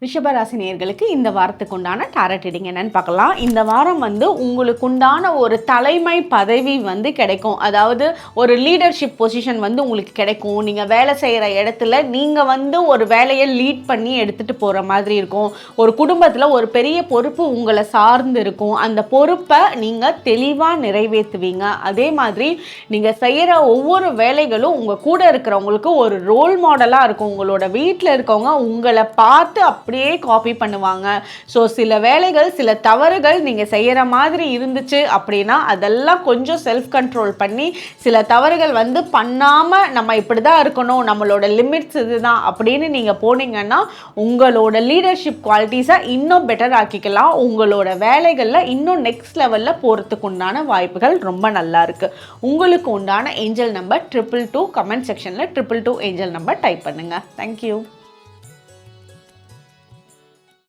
ரிஷபராசி நேயர்களுக்கு இந்த வாரத்துக்கு உண்டான டாரட் ரீடிங் என்னன்னு பார்க்கலாம். இந்த வாரம் உங்களுக்கு உண்டான ஒரு தலைமை பதவி கிடைக்கும். அதாவது ஒரு லீடர்ஷிப் பொசிஷன் உங்களுக்கு கிடைக்கும். நீங்கள் வேலை செய்கிற இடத்துல நீங்கள் ஒரு வேலையை லீட் பண்ணி எடுத்துகிட்டு போகிற மாதிரி இருக்கும். ஒரு குடும்பத்தில் ஒரு பெரிய பொறுப்பு உங்களை சார்ந்து இருக்கும். அந்த பொறுப்பை நீங்கள் தெளிவாக நிறைவேற்றுவீங்க. அதே மாதிரி நீங்கள் செய்கிற ஒவ்வொரு வேலைகளும் உங்கள் கூட இருக்கிறவங்களுக்கு ஒரு ரோல் மாடலாக இருக்கும். உங்களோட வீட்டில் இருக்கவங்க உங்களை பார்த்து அப்படியே காப்பி பண்ணுவாங்க. ஸோ சில வேலைகள் சில தவறுகள் நீங்கள் செய்கிற மாதிரி இருந்துச்சு அப்படின்னா அதெல்லாம் கொஞ்சம் செல்ஃப் கண்ட்ரோல் பண்ணி சில தவறுகள் பண்ணாமல் நம்ம இப்படி தான் இருக்கணும், நம்மளோட லிமிட்ஸ் இதுதான் அப்படின்னு நீங்கள் போனீங்கன்னா உங்களோட லீடர்ஷிப் குவாலிட்டிஸை இன்னும் பெட்டர் ஆக்கிக்கலாம். உங்களோட வேலைகளில் இன்னும் நெக்ஸ்ட் லெவலில் போகிறதுக்கு உண்டான வாய்ப்புகள் ரொம்ப நல்லா இருக்குது. உங்களுக்கு உண்டான ஏஞ்சல் நம்பர் 222. கமெண்ட் செக்ஷனில் 222 ஏஞ்சல் நம்பர் டைப் பண்ணுங்கள். தேங்க்யூ.